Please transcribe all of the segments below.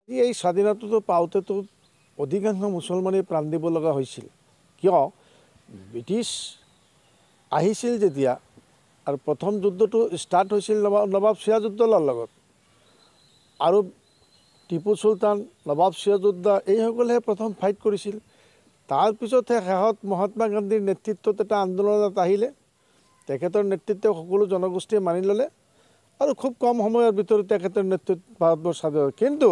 এই স্বাধীনতাটো পাওঁতেতো অধিকাংশ মুছলমানেই প্ৰাণ দিব লগা হৈছিল। কিয় ব্ৰিটিছ আহিছিল যেতিয়া আৰু প্ৰথম যুদ্ধটো ষ্টাৰ্ট হৈছিল নৱাব সিৰাজউদ্দৌলাৰ লগত আৰু টিপু চুলতান, নৱাব সিৰাজউদ্দৌলা এইসকলেহে প্ৰথম ফাইট কৰিছিল। তাৰপিছতহে শেষত মহাত্মা গান্ধীৰ নেতৃত্বত এটা আন্দোলনত আহিলে। তেখেতৰ নেতৃত্ব সকলো জনগোষ্ঠীয়ে মানি ল'লে আৰু খুব কম সময়ৰ ভিতৰত তেখেতৰ নেতৃত্বত ভাৰতবৰ্ষ স্বাধীন হ'ল। কিন্তু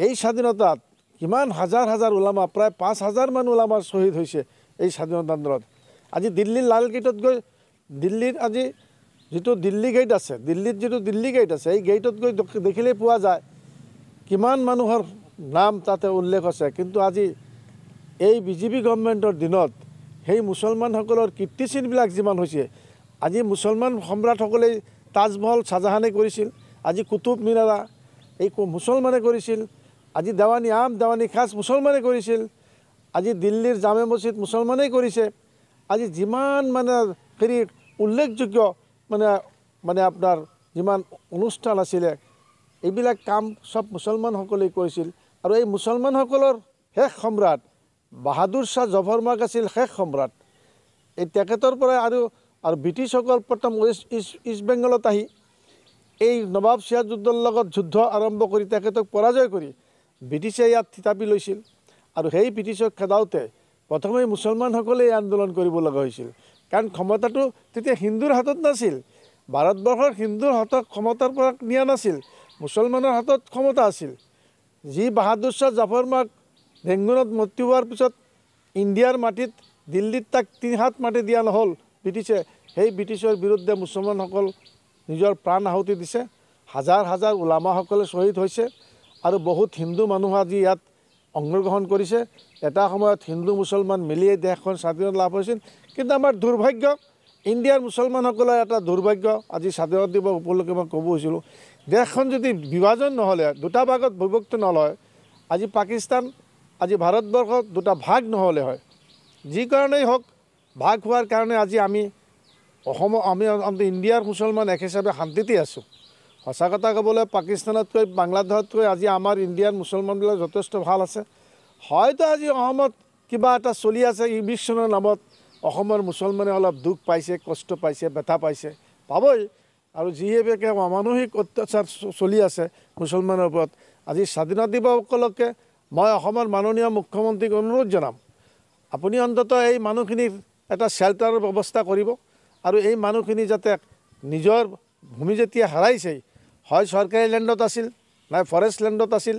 এই স্বাধীনতাত কিমান হাজাৰ হাজাৰ ওলামা, প্ৰায় 5,000 মান ওলামা শ্বহীদ হৈছে এই স্বাধীনতা আন্দোলনত। আজি দিল্লীৰ লাল গেটত গৈ, দিল্লীৰ আজি যিটো দিল্লী গেট আছে, দিল্লীত যিটো দিল্লী গেট আছে, এই গেটত গৈ দেখিলেই পোৱা যায় কিমান মানুহৰ নাম তাতে উল্লেখ আছে। কিন্তু আজি এই বিজেপি গভৰ্ণমেণ্টৰ দিনত সেই মুছলমানসকলৰ কীৰ্তিচিহ্নবিলাক যিমান হৈছে, আজি মুছলমান সম্ৰাটসকলে তাজমহল শ্বাহজাহানে কৰিছিল, আজি কুতুব মিনাৰা এই মুছলমানে কৰিছিল, আজি দেৱানী আম, দেৱানী খাছ মুছলমানে কৰিছিল, আজি দিল্লীৰ জামে মছজিদ মুছলমানেই কৰিছে। আজি যিমান মানে হেৰি উল্লেখযোগ্য মানে আপোনাৰ যিমান অনুষ্ঠান আছিলে, এইবিলাক কাম চব মুছলমানসকলেই কৰিছিল। আৰু এই মুছলমানসকলৰ শেষ সম্ৰাট বাহাদুৰ শ্বাহ জফৰমাৰ্গ আছিল শেষ সম্ৰাট। এই তেখেতৰ পৰাই আৰু ব্ৰিটিছসকল প্ৰথম ইষ্ট বেংগলত আহি এই নৱাব সিৰাজউদ্দৌলাৰ লগত যুদ্ধ আৰম্ভ কৰি তেখেতক পৰাজয় কৰি ব্ৰিটিছে ইয়াত থিতাপি লৈছিল। আৰু সেই ব্ৰিটিছক খেদাওঁতে প্ৰথমে মুছলমানসকলেই আন্দোলন কৰিব লগা হৈছিল, কাৰণ ক্ষমতাটো তেতিয়া হিন্দুৰ হাতত নাছিল। ভাৰতবৰ্ষৰ হিন্দুৰ হাতত ক্ষমতাৰ পৰা নিয়া নাছিল, মুছলমানৰ হাতত ক্ষমতা আছিল। যি বাহাদুৰ শ্বাহ জফৰমাৰ্গ ৰেংগুনত মৃত্যু হোৱাৰ পিছত ইণ্ডিয়াৰ মাটিত দিল্লীত তাক 3 হাত মাটি দিয়া নহ'ল ব্ৰিটিছে, সেই ব্ৰিটিছৰ বিৰুদ্ধে মুছলমানসকল নিজৰ প্ৰাণ আহুতি দিছে। হাজাৰ হাজাৰ ওলামাসকলে শ্বহীদ হৈছে আৰু বহুত হিন্দু মানুহ আজি ইয়াত অংশগ্ৰহণ কৰিছে। এটা সময়ত হিন্দু মুছলমান মিলিয়ে দেশখন স্বাধীনতা লাভ হৈছিল। কিন্তু আমাৰ দুৰ্ভাগ্য, ইণ্ডিয়াৰ মুছলমানসকলৰ এটা দুৰ্ভাগ্য, আজি স্বাধীনতা দিৱস উপলক্ষে মই ক'ব হৈছিলোঁ, দেশখন যদি বিভাজন নহ'লে, দুটা ভাগত বিভক্ত নলয়, আজি পাকিস্তান, আজি ভাৰতবৰ্ষত দুটা ভাগ নহ'লে হয়। যি কাৰণেই হওক, ভাগ হোৱাৰ কাৰণে আজি আমি ইণ্ডিয়াৰ মুছলমান এক হিচাপে শান্তিতেই আছোঁ। সঁচা কথা ক'বলৈ পাকিস্তানতকৈ, বাংলাদেশতকৈ আজি আমাৰ ইণ্ডিয়াৰ মুছলমানবিলাক যথেষ্ট ভাল আছে। হয়তো আজি অসমত কিবা এটা চলি আছে, ইভিকশ্যনৰ নামত অসমৰ মুছলমানে অলপ দুখ পাইছে, কষ্ট পাইছে, ব্যথা পাইছে, পাবই। আৰু যিহেতুকে অমানসিক অত্যাচাৰ চলি আছে মুছলমানৰ ওপৰত, আজি স্বাধীনতা দিৱস উপলক্ষে মই অসমৰ মাননীয় মুখ্যমন্ত্ৰীক অনুৰোধ জনাম, আপুনি অন্ততঃ এই মানুহখিনিৰ এটা শ্বেল্টাৰৰ ব্যৱস্থা কৰিব। আৰু এই মানুহখিনি যাতে নিজৰ ভূমি যেতিয়া হেৰাইছে, হয় চৰকাৰী লেণ্ডত আছিল, নাই ফৰেষ্ট লেণ্ডত আছিল,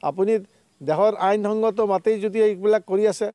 আপুনি দেশৰ আইনসংগত মাতেই যদি এইবিলাক কৰি আছে,